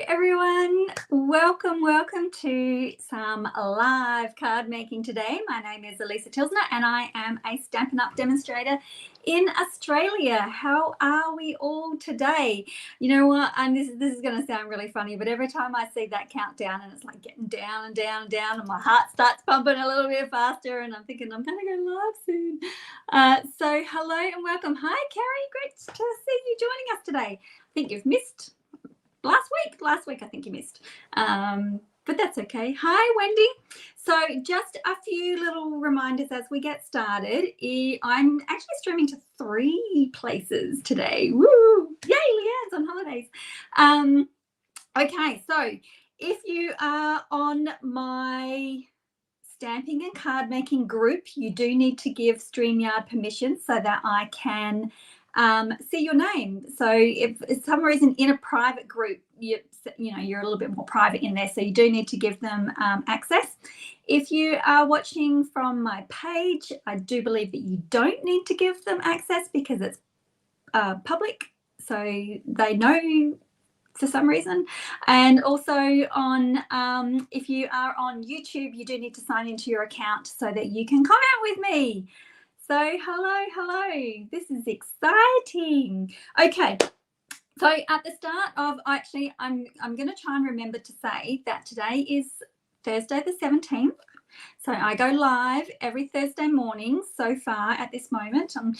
everyone, welcome to some live card making today. My name is Alisa Tilsner and I am a Stampin' Up demonstrator in Australia. How are we all today? You know what, and this is going to sound really funny, but every time I see that countdown and it's like getting down and down and down and my heart starts pumping a little bit faster and I'm thinking I'm going to go live soon. So hello and welcome. Hi Carrie, great to see you joining us today. I think you've missed last week I think you missed, but that's okay. Hi Wendy. So just a few little reminders as we get started. I'm actually streaming to 3 places today. Woo! Yay, Leanne's on holidays. Okay, so if you are on my stamping and card making group, you do need to give StreamYard permission so that I can see your name. So if for some reason in a private group, you're a little bit more private in there, so you do need to give them access. If you are watching from my page, I do believe that you don't need to give them access because it's public, so they know for some reason. And also on if you are on YouTube, you do need to sign into your account so that you can comment with me. So hello, this is exciting. Okay, so at the start of, actually I'm going to try and remember to say that today is Thursday the 17th. So I go live every Thursday morning so far at this moment. I'm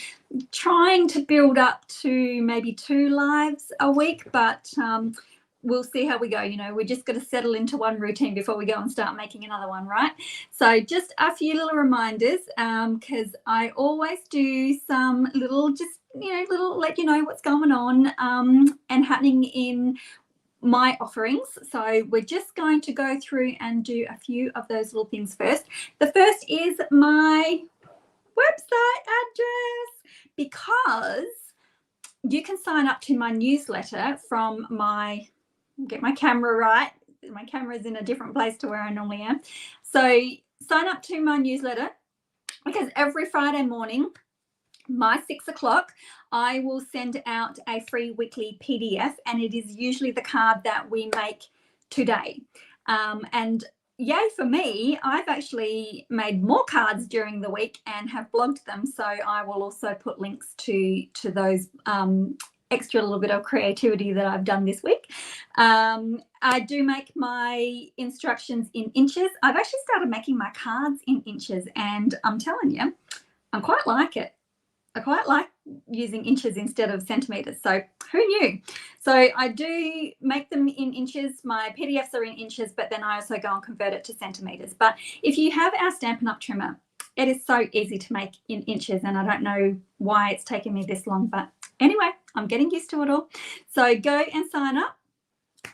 trying to build up to maybe 2 lives a week, but we'll see how we go. We're just going to settle into one routine before we go and start making another one, right? So just a few little reminders, because I always do some little let you know what's going on and happening in my offerings. So we're just going to go through and do a few of those little things first. The first is my website address, because you can sign up to my newsletter from my, get my camera right, my camera is in a different place to where I normally am. So sign up to my newsletter, because every Friday morning, my 6 o'clock, I will send out a free weekly PDF, and it is usually the card that we make today. And yay for me, I've actually made more cards during the week and have blogged them, so I will also put links to those extra little bit of creativity that I've done this week. I do make my instructions in inches. I've actually started making my cards in inches, and I'm telling you, I quite like it. I quite like using inches instead of centimeters. So who knew? So I do make them in inches. My PDFs are in inches, but then I also go and convert it to centimeters. But if you have our Stampin' Up trimmer, it is so easy to make in inches, and I don't know why it's taken me this long, but anyway, I'm getting used to it all. So go and sign up,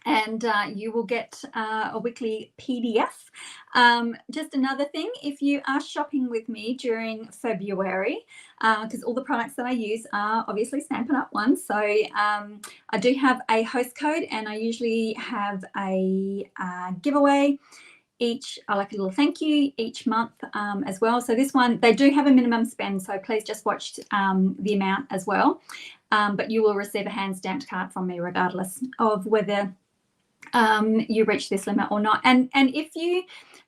and you will get a weekly PDF. Just another thing, if you are shopping with me during February, because all the products that I use are obviously Stampin' Up ones, so I do have a host code, and I usually have a giveaway I like a little thank you each month as well. So this one, they do have a minimum spend, so please just watch the amount as well. But you will receive a hand stamped card from me regardless of whether you reach this limit or not. And if you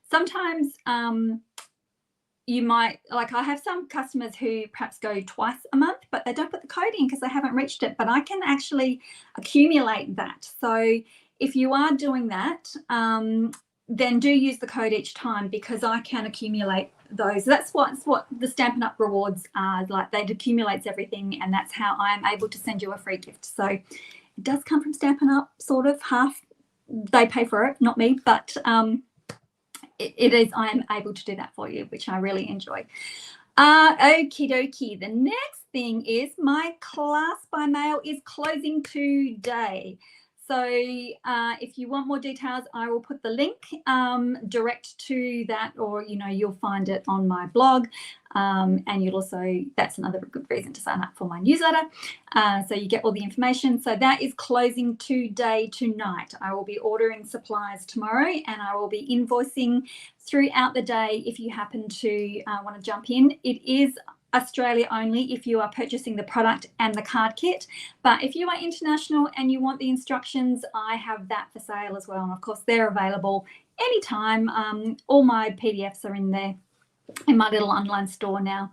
sometimes you might, like, I have some customers who perhaps go twice a month, but they don't put the code in because they haven't reached it, but I can actually accumulate that. So if you are doing that, then do use the code each time, because I can accumulate those. That's what the Stampin' Up rewards are like. That accumulates everything, and that's how I'm able to send you a free gift. So it does come from Stampin' Up, sort of half. They pay for it, not me, but it is. I am able to do that for you, which I really enjoy. Okie dokie. The next thing is my class by mail is closing today. So if you want more details, I will put the link direct to that, or you'll find it on my blog, and you'll also, that's another good reason to sign up for my newsletter, so you get all the information. So that is closing today, tonight. I will be ordering supplies tomorrow, and I will be invoicing throughout the day if you happen to want to jump in. It is Australia only if you are purchasing the product and the card kit. But if you are international and you want the instructions, I have that for sale as well. And of course, they're available anytime. All my PDFs are in there in my little online store now.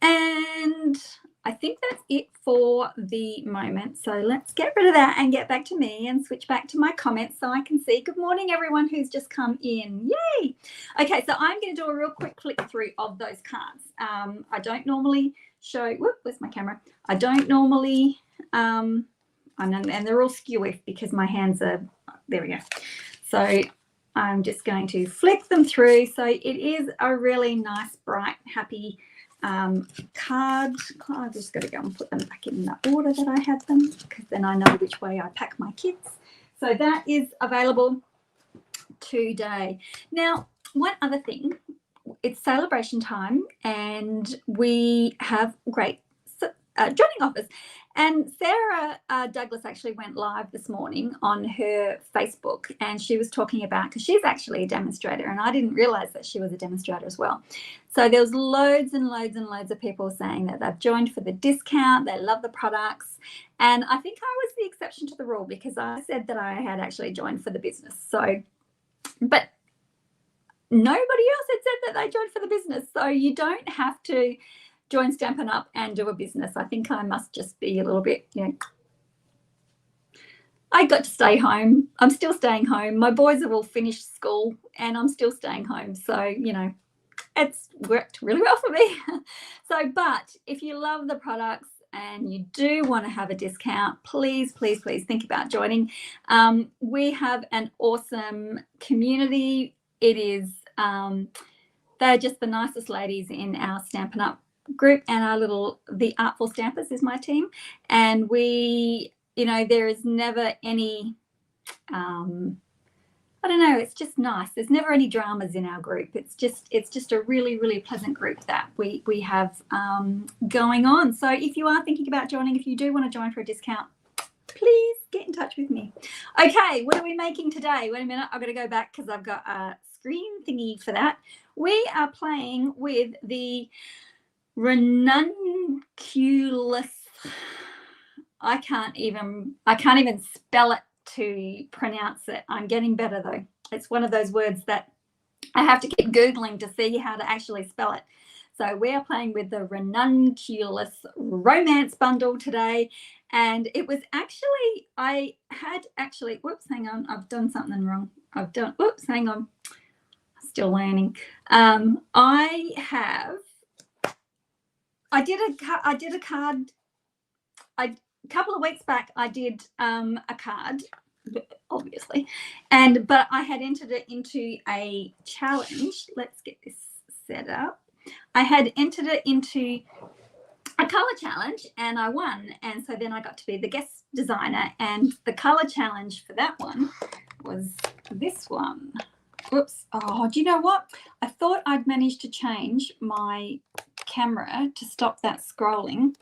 And I think that's it for the moment. So let's get rid of that and get back to me and switch back to my comments so I can see. Good morning, everyone who's just come in. Yay. Okay, so I'm going to do a real quick flick through of those cards. I don't normally show, whoop, where's my camera? I don't normally, and they're all skewy because my hands are, there we go. So I'm just going to flick them through. So it is a really nice, bright, happy card. I've just got to go and put them back in the order that I had them, because then I know which way I pack my kits. So that is available today. Now, one other thing, it's celebration time and we have great joining offers. And Sarah Douglas actually went live this morning on her Facebook, and she was talking about, because she's actually a demonstrator, and I didn't realize that she was a demonstrator as well. So there was loads and loads and loads of people saying that they've joined for the discount, they love the products. And I think I was the exception to the rule, because I said that I had actually joined for the business. So, but nobody else had said that they joined for the business. So you don't have to join Stampin' Up and do a business. I think I must just be a little bit, I got to stay home. I'm still staying home. My boys have all finished school and I'm still staying home. So, it's worked really well for me. So, but if you love the products and you do want to have a discount, please, please, please think about joining. We have an awesome community. It is, they're just the nicest ladies in our Stampin' Up group, and the Artful Stampers is my team, and we, there is never any I don't know, it's just nice. There's never any dramas in our group. It's just a really, really pleasant group that we have going on. So if you are thinking about joining, if you do want to join for a discount, please get in touch with me. Okay, what are we making today? Wait a minute, I've got to go back because I've got a screen thingy for that. We are playing with the Ranunculus. I can't even spell it to pronounce it. I'm getting better though. It's one of those words that I have to keep Googling to see how to actually spell it. So we are playing with the Ranunculus Romance Bundle today. And it was actually, whoops, hang on, I've done something wrong. Whoops, hang on. Still learning. A couple of weeks back, I did a card, obviously, but I had entered it into a challenge. Let's get this set up. I had entered it into a color challenge and I won, and so then I got to be the guest designer, and the color challenge for that one was this one. Whoops. Oh, do you know what? I thought I'd managed to change my camera to stop that scrolling,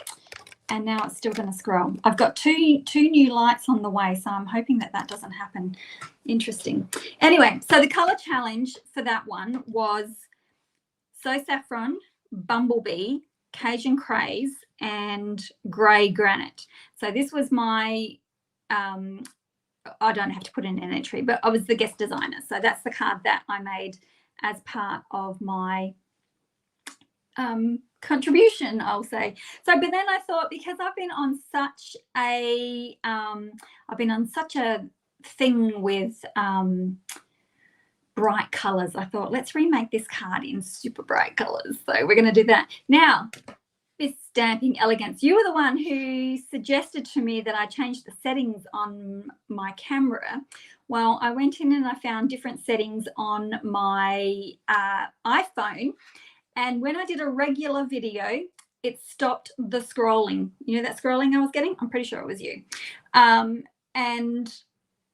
and now it's still going to scroll. I've got two new lights on the way, so I'm hoping that doesn't happen. Interesting. Anyway, so the color challenge for that one was So Saffron, Bumblebee, Cajun Craze, and Grey Granite. So this was my, I don't have to put in an entry, but I was the guest designer. So that's the card that I made as part of my contribution, I'll say. So, but then I thought, because I've been on such a thing with bright colors, I thought, let's remake this card in super bright colors. So we're going to do that. Now, Miss Stamping Elegance, you were the one who suggested to me that I change the settings on my camera. Well, I went in and I found different settings on my iPhone. And when I did a regular video, it stopped the scrolling. You know that scrolling I was getting? I'm pretty sure it was you. And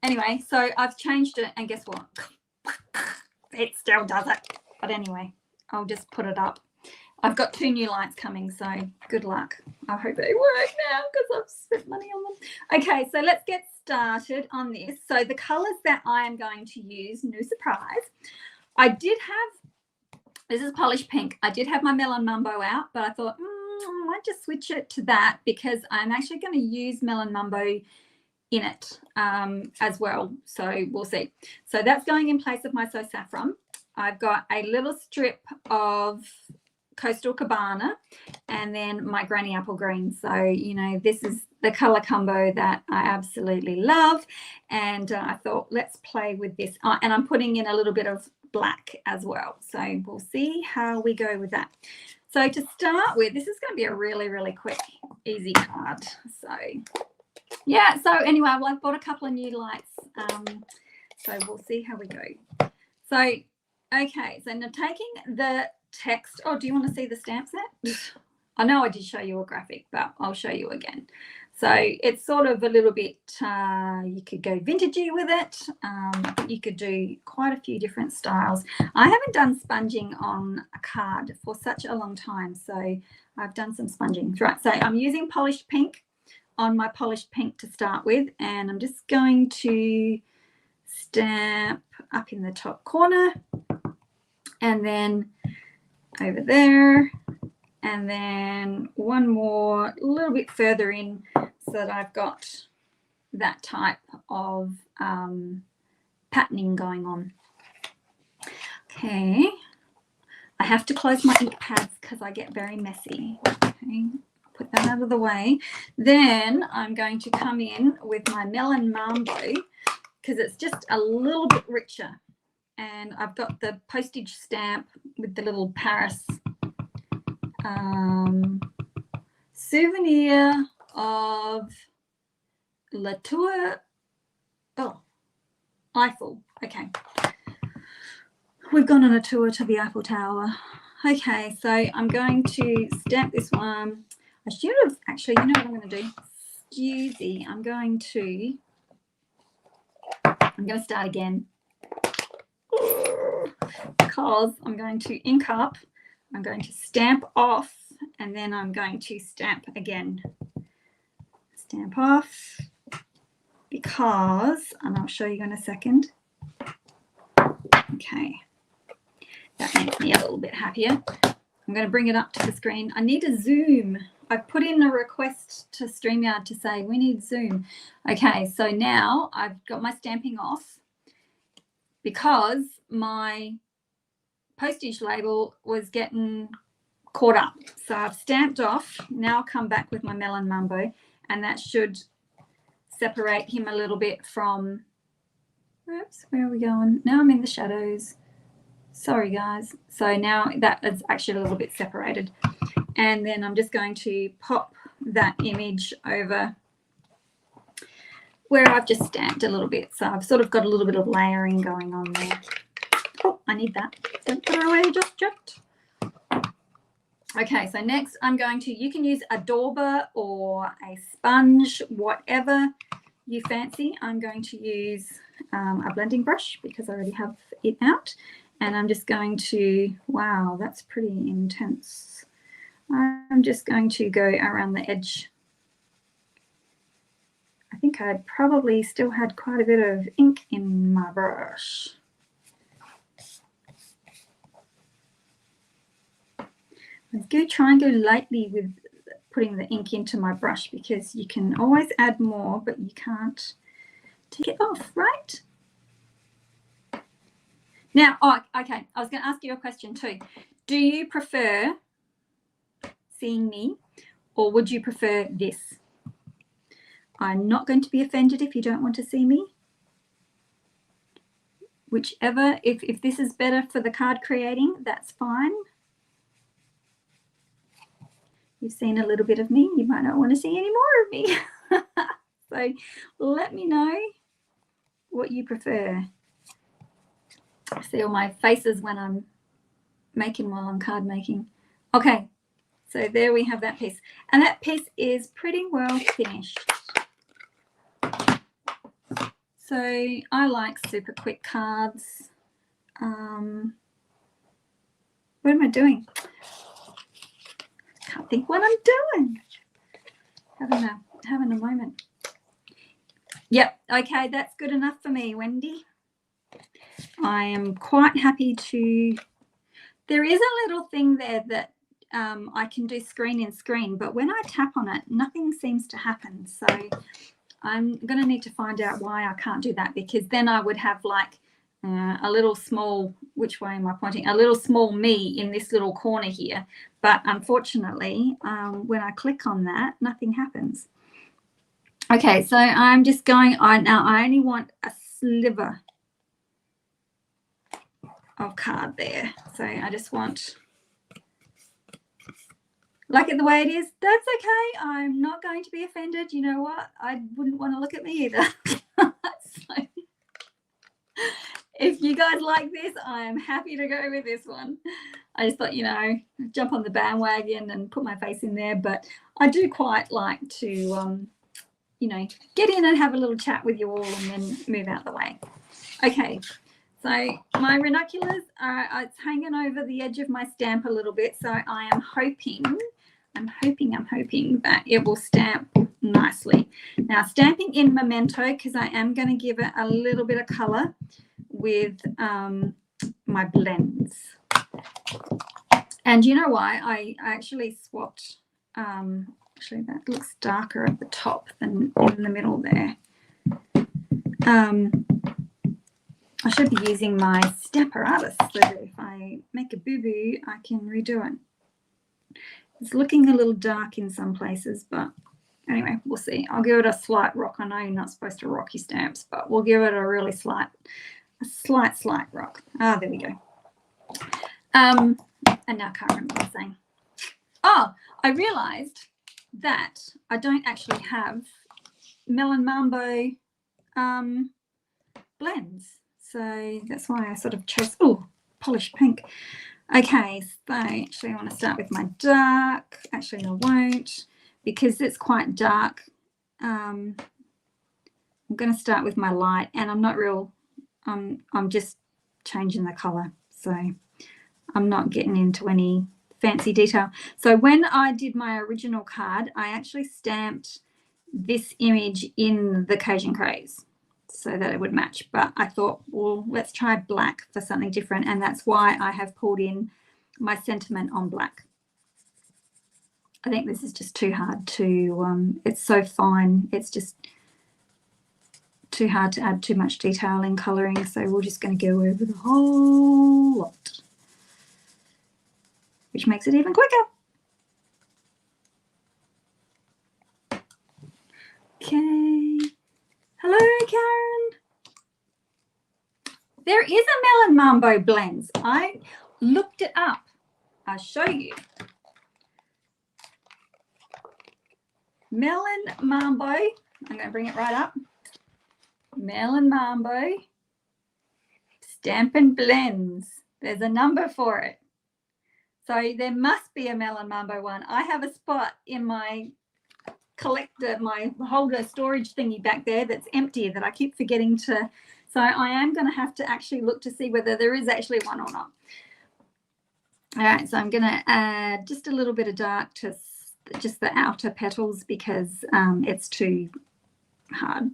anyway, so I've changed it, and guess what? It still does it. But anyway, I'll just put it up. I've got 2 new lights coming, so good luck. I hope they work now because I've spent money on them. Okay, so let's get started on this. So the colors that I am going to use, no surprise, I did have This is Polished Pink. I did have my Melon Mumbo out, but I thought I might just switch it to that because I'm actually going to use Melon Mumbo in it as well. So we'll see. So that's going in place of my So Saffron. I've got a little strip of Coastal Cabana and then my Granny Apple Green. So, you know, this is the color combo that I absolutely love. And I thought, let's play with this. And I'm putting in a little bit of black as well. So we'll see how we go with that. So to start with, this is going to be a really, really quick, easy card. So yeah, so anyway, well, I've bought a couple of new lights. So we'll see how we go. So, okay, so now taking the text. Oh, do you want to see the stamp set? I know I did show you a graphic, but I'll show you again. So it's sort of a little bit, you could go vintagey with it. You could do quite a few different styles. I haven't done sponging on a card for such a long time. So I've done some sponging. Right, so I'm using Polished Pink on my Polished Pink to start with. And I'm just going to stamp up in the top corner and then over there, and then one more a little bit further in so that I've got that type of patterning going on. Okay, I have to close my ink pads because I get very messy. Okay, put that out of the way. Then I'm going to come in with my Melon Mambo because it's just a little bit richer. And I've got the postage stamp with the little Paris souvenir of La Tour, Eiffel. Okay. We've gone on a tour to the Eiffel Tower. Okay, so I'm going to stamp this one. I should have actually, you know what I'm going to do? Excuse I'm going to start again. Because I'm going to ink up, I'm going to stamp off, and then I'm going to stamp again. Stamp off because, and I'll show you in a second. Okay, that makes me a little bit happier. I'm going to bring it up to the screen. I need a zoom. I've put in a request to StreamYard to say we need zoom. Okay, so now I've got my stamping off because my postage label was getting caught up. So I've stamped off. Now I'll come back with my Melon Mumbo, and that should separate him a little bit from, oops, where are we going? Now I'm in the shadows. Sorry, guys. So now that is actually a little bit separated. And then I'm just going to pop that image over where I've just stamped a little bit. So I've sort of got a little bit of layering going on there. Oh, I need that. Don't put it away just yet. Okay, so next I'm going to, you can use a dauber or a sponge, whatever you fancy. I'm going to use a blending brush because I already have it out. And I'm just going to, wow, that's pretty intense. I'm just going to go around the edge. I think I probably still had quite a bit of ink in my brush. Try and go lightly with putting the ink into my brush because you can always add more, but you can't take it off, right? Now, oh, okay, I was going to ask you a question too. Do you prefer seeing me or would you prefer this? I'm not going to be offended if you don't want to see me. Whichever, if this is better for the card creating, that's fine. You've seen a little bit of me. You might not want to see any more of me. So let me know what you prefer. I see all my faces when I'm making while I'm card making. Okay, so there we have that piece. And that piece is pretty well finished. So I like super quick cards. What am I doing? Can't think what I'm doing. Having a moment. Yep, okay, that's good enough for me, Wendy. I am quite happy to There is a little thing there that I can do screen in screen, but when I tap on it, nothing seems to happen. So I'm going to need to find out why I can't do that, because then I would have like a little small, which way am I pointing? A little small me in this little corner here. But unfortunately, when I click on that, nothing happens. Okay, so I'm just going on now. I only want a sliver of card there. So I just want, like it the way it is. That's okay. I'm not going to be offended. You know what? I wouldn't want to look at me either. So, if you guys like this, I am happy to go with this one. I just thought, you know, jump on the bandwagon and put my face in there. But I do quite like to, you know, get in and have a little chat with you all and then move out the way. Okay, so my ranunculus, it's hanging over the edge of my stamp a little bit. So I am hoping that it will stamp nicely. Now, stamping in Memento, because I am going to give it a little bit of colour with my blends. And you know why? I actually swapped, actually that looks darker at the top than in the middle there. I should be using my Stamparatus so that if I make a boo-boo, I can redo it. It's looking a little dark in some places, but anyway, we'll see. I'll give it a slight rock. I know you're not supposed to rock your stamps, but we'll give it a really slight rock. Ah, there we go. And now I can't remember what I'm saying. Oh, I realized that I don't actually have Melon Mambo blends. So that's why I sort of chose, oh, polished pink. Okay, so actually I want to start with my dark. Actually, I won't, because it's quite dark. I'm going to start with my light, and I'm not real, I'm just changing the color. So I'm not getting into any fancy detail. So when I did my original card, I actually stamped this image in the Cajun Craze so that it would match. But I thought, well, let's try black for something different. And that's why I have pulled in my sentiment on black. I think this is just too hard to, it's so fine. It's just too hard to add too much detail in colouring. So we're just going to go over the whole lot, which makes it even quicker. Okay. Hello, Karen. There is a Melon Mambo blends. I looked it up. I'll show you. Melon Mambo. I'm going to bring it right up. Melon Mambo Stampin' Blends. There's a number for it. So there must be a Melon Mambo one. I have a spot in my collector, my holder storage thingy back there that's empty that I keep forgetting to. So I am going to have to actually look to see whether there is actually one or not. All right, so I'm going to add just a little bit of dark to just the outer petals because it's too hard.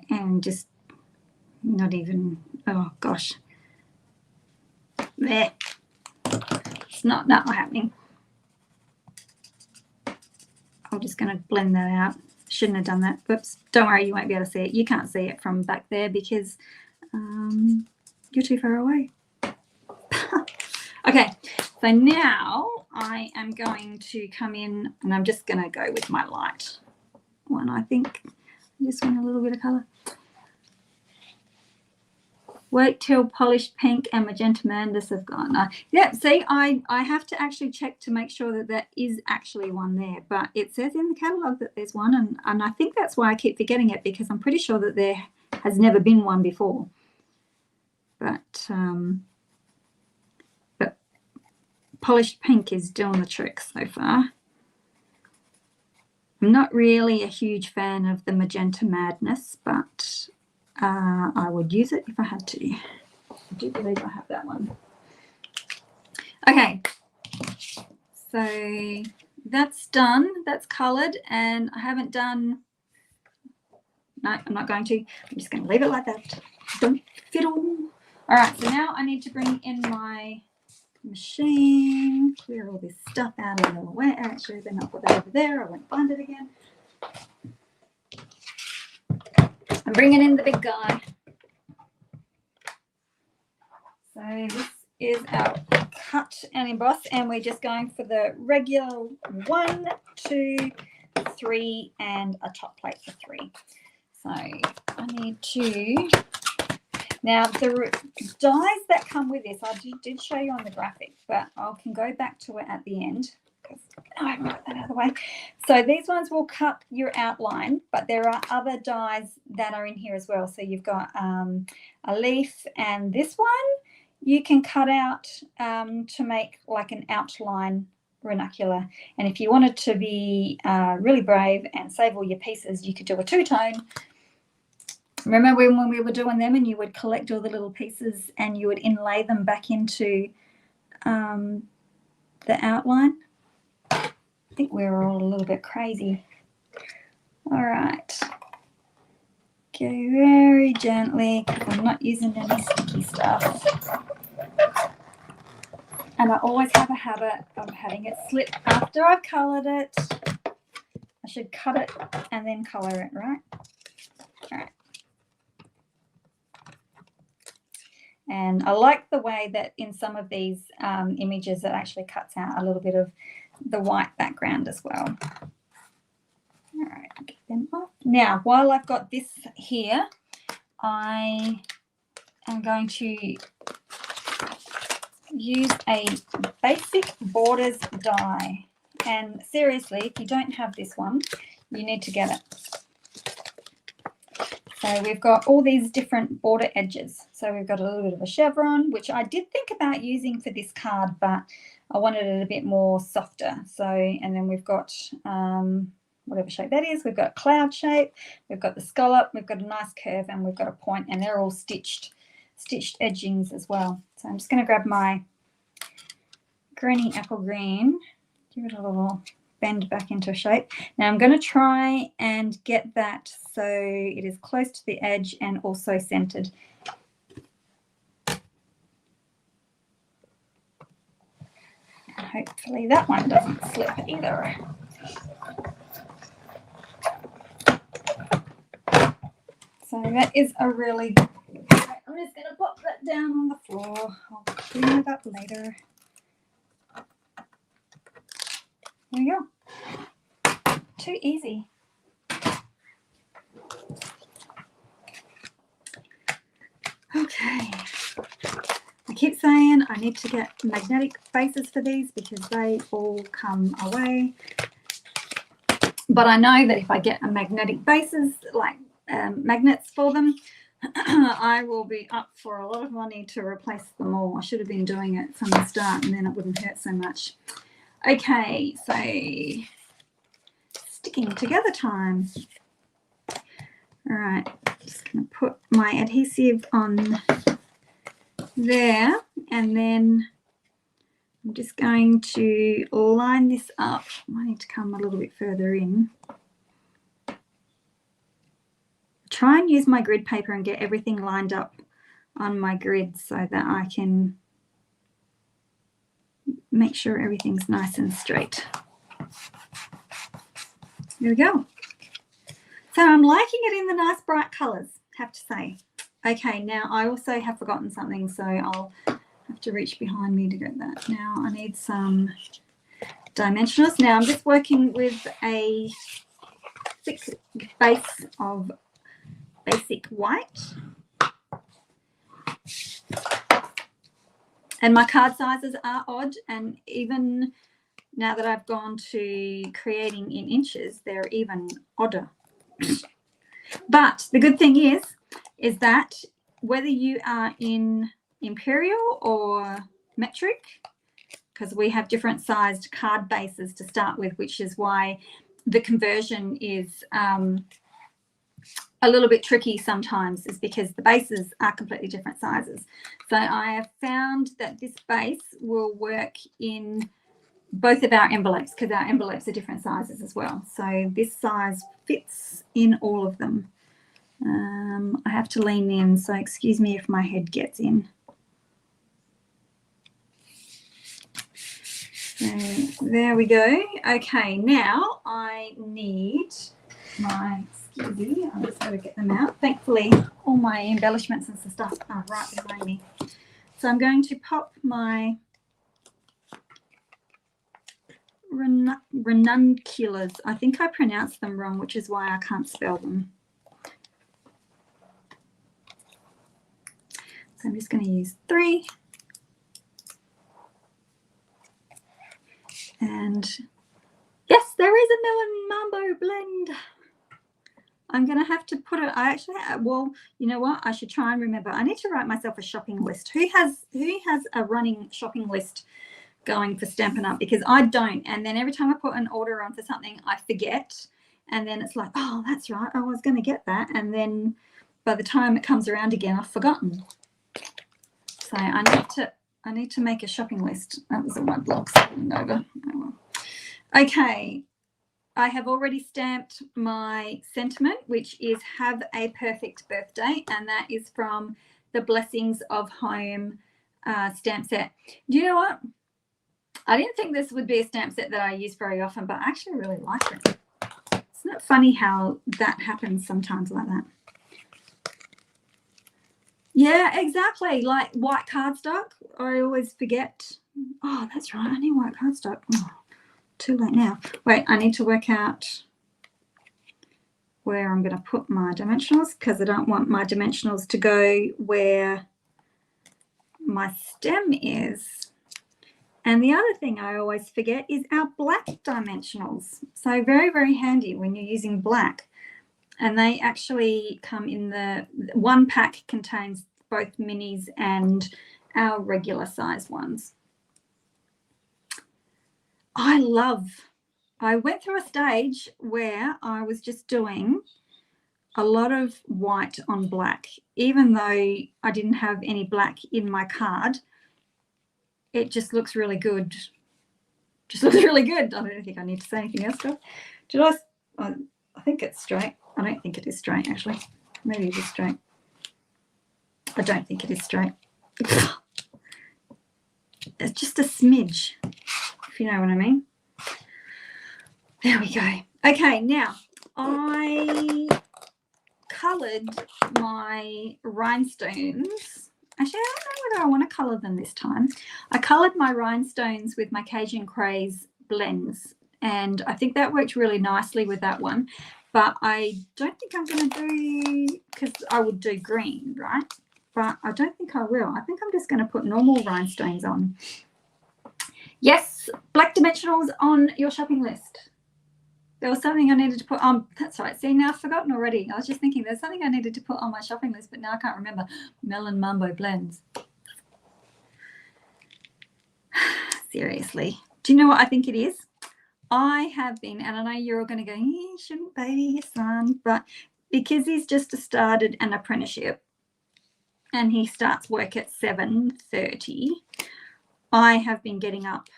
And just not even, oh gosh. There. It's not happening. I'm just going to blend that out. Shouldn't have done that. Oops. Don't worry, you won't be able to see it. You can't see it from back there because you're too far away. Okay, so now I am going to come in and I'm just going to go with my light one, I think. I just want a little bit of colour. Wait till polished pink and magenta mandus have gone. Yeah, see, I have to actually check to make sure that there is actually one there. But it says in the catalogue that there's one, and I think that's why I keep forgetting it because I'm pretty sure that there has never been one before. But polished pink is doing the trick so far. I'm not really a huge fan of the magenta madness, but I would use it if I had to. I do believe I have that one. Okay, so that's done. That's coloured, and I haven't done. No, I'm not going to. I'm just going to leave it like that. Don't fiddle. All right, so now I need to bring in my machine, clear all this stuff out of the way. Actually, then I'll put that over there. I won't find it again. I'm bringing in the big guy. So this is our cut and emboss, and we're just going for the regular 1, 2, 3, and a top plate for 3. So I need to, now the dies that come with this, I did show you on the graphic, but I can go back to it at the end because I haven't got that out of the way. So these ones will cut your outline, but there are other dies that are in here as well. So you've got a leaf, and this one you can cut out to make like an outline ranuncular. And if you wanted to be really brave and save all your pieces, you could do a two-tone. Remember when we were doing them and you would collect all the little pieces and you would inlay them back into the outline? I think we were all a little bit crazy. All right. Go very gently because I'm not using any sticky stuff. And I always have a habit of having it slip after I've coloured it. I should cut it and then colour it, right? All right. And I like the way that in some of these images it actually cuts out a little bit of the white background as well. All right, get them off. Now, while I've got this here, I am going to use a basic borders die. And seriously, if you don't have this one, you need to get it. So we've got all these different border edges. So we've got a little bit of a chevron, which I did think about using for this card, but I wanted it a bit more softer. So, and then we've got whatever shape that is. We've got cloud shape, we've got the scallop, we've got a nice curve, and we've got a point, and they're all stitched edgings as well. So I'm just going to grab my Granny Apple Green, give it a little bend back into shape. Now I'm going to try and get that so it is close to the edge and also centered. And hopefully that one doesn't slip either. So that is a really good. I'm just going to pop that down on the floor. I'll clean it up later. There we go. Too easy. Okay. I keep saying I need to get magnetic bases for these because they all come away. But I know that if I get a magnetic bases, like magnets for them, I will be up for a lot of money to replace them all. I should have been doing it from the start and then it wouldn't hurt so much. Okay, so sticking together time. All right, just going to put my adhesive on there, and then I'm just going to line this up. I need to come a little bit further in. Try and use my grid paper and get everything lined up on my grid so that I can make sure everything's nice and straight. There we go. So I'm liking it in the nice bright colours, have to say. Okay, now I also have forgotten something, so I'll have to reach behind me to get that. Now I need some dimensionals. Now I'm just working with a thick base of basic white. And my card sizes are odd, and even now that I've gone to creating in inches, they're even odder. But the good thing is that whether you are in imperial or metric, because we have different sized card bases to start with, which is why the conversion is a little bit tricky sometimes, is because the bases are completely different sizes. So I have found that this base will work in both of our envelopes because our envelopes are different sizes as well. So this size fits in all of them. I have to lean in, so excuse me if my head gets in. So there we go. Okay, now I need my skizzy. I'm just going to get them out. Thankfully, all my embellishments and stuff are right behind me. So I'm going to pop my Ranunculus. I think I pronounced them wrong, which is why I can't spell them. So I'm just going to use 3. And yes, there is a melon mambo blend. I'm going to have to put it, well, you know what? I should try and remember. I need to write myself a shopping list. Who has a running shopping list going for Stampin' Up? Because I don't. And then every time I put an order on for something, I forget. And then it's like, oh, that's right. I was going to get that. And then by the time it comes around again, I've forgotten. So I need to make a shopping list. That was all my blog spilling over. Oh, well. Okay. I have already stamped my sentiment, which is have a perfect birthday. And that is from the Blessings of Home stamp set. Do you know what? I didn't think this would be a stamp set that I use very often, but I actually really like it. Isn't it funny how that happens sometimes like that? Yeah, exactly. Like white cardstock. I always forget. Oh, that's right. I need white cardstock. Oh, too late now. Wait, I need to work out where I'm going to put my dimensionals because I don't want my dimensionals to go where my stem is. And the other thing I always forget is our black dimensionals. So very, very handy when you're using black. And they actually come in the one pack contains both minis and our regular size ones. I went through a stage where I was just doing a lot of white on black. Even though I didn't have any black in my card, it just looks really good. Just looks really good. I don't think I need to say anything else to it. Did I think it's straight. I don't think it is straight, actually. Maybe it is straight. I don't think it is straight. It's just a smidge, if you know what I mean. There we go. Okay, now I coloured my rhinestones. Actually, I don't know whether I want to colour them this time. I coloured my rhinestones with my Cajun Craze blends, and I think that worked really nicely with that one. But I don't think I'm going to do, because I would do green, right? But I don't think I will. I think I'm just going to put normal rhinestones on. Yes, black dimensionals on your shopping list. There was something I needed to put on. That's right. See, now I've forgotten already. I was just thinking there's something I needed to put on my shopping list, but now I can't remember. Melon Mambo blends. Seriously. Do you know what I think it is? I have been, and I know you're all going to go, you shouldn't baby your son, but because he's just started an apprenticeship and he starts work at 7:30, I have been getting up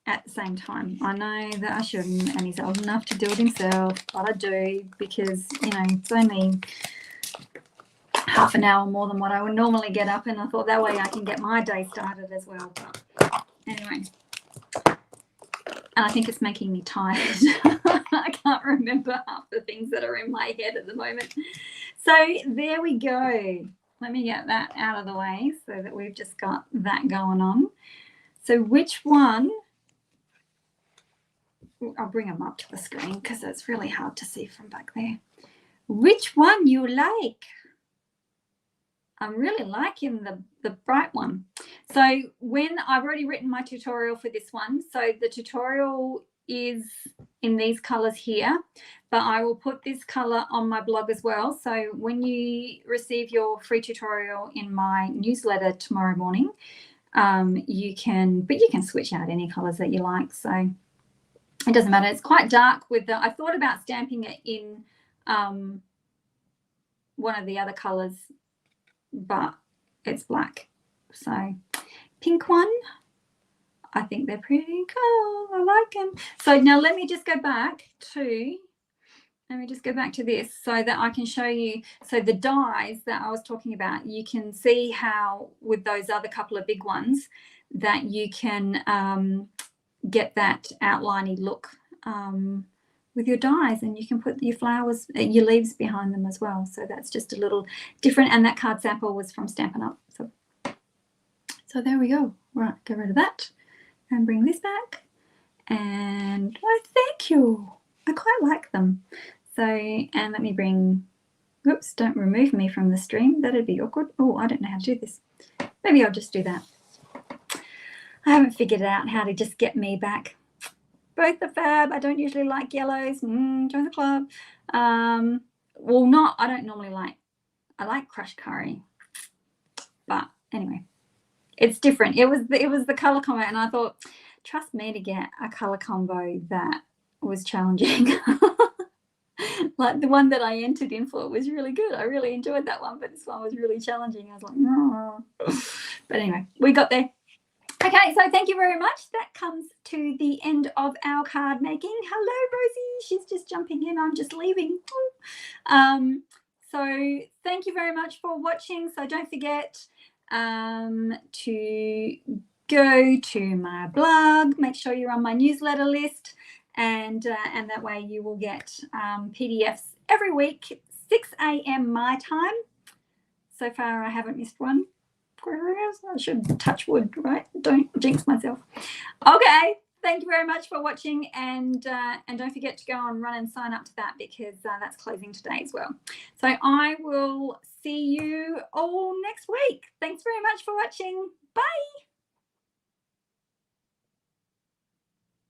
at the same time. I know that I shouldn't, and he's old enough to do it himself, but I do because, you know, it's only half an hour more than what I would normally get up, and I thought that way I can get my day started as well. But anyway, and I think it's making me tired. I can't remember half the things that are in my head at the moment. So there we go. Let me get that out of the way so that we've just got that going on. So which one, I'll bring them up to the screen because it's really hard to see from back there. Which one you like? I'm really liking the bright one. So when I've already written my tutorial for this one, so the tutorial is in these colors here, but I will put this color on my blog as well. So when you receive your free tutorial in my newsletter tomorrow morning, you can switch out any colors that you like. So it doesn't matter. It's quite dark with I thought about stamping it in one of the other colors, but it's black. So pink one, I think they're pretty cool. I like them. So now let me just go back to this so that I can show you. So the dies that I was talking about, you can see how with those other couple of big ones that you can get that outliney look with your dies, and you can put your flowers, your leaves behind them as well. So that's just a little different. And that card sample was from Stampin' Up. So there we go. Right, get rid of that and bring this back. And why, thank you. I quite like them. So, and let me bring, oops, don't remove me from the stream. That'd be awkward. Oh, I don't know how to do this. Maybe I'll just do that. I haven't figured out how to just get me back. Both are fab. I don't usually like yellows. Join the club. Well, not, I don't normally like, I like crushed curry. But anyway, it's different. It was the color combo, and I thought, trust me to get a color combo that was challenging. Like the one that I entered in for was really good. I really enjoyed that one, but this one was really challenging. I was like, no. But anyway, we got there. Okay, so thank you very much. That comes to the end of our card making. Hello, Rosie. She's just jumping in. I'm just leaving. So thank you very much for watching. So don't forget to go to my blog. Make sure you're on my newsletter list, and that way you will get PDFs every week, 6 a.m. my time. So far, I haven't missed one. I should touch wood, right? Don't jinx myself. Okay, thank you very much for watching, and don't forget to go and run and sign up to that, because that's closing today as well. So I will see you all next week. Thanks very much for watching. Bye.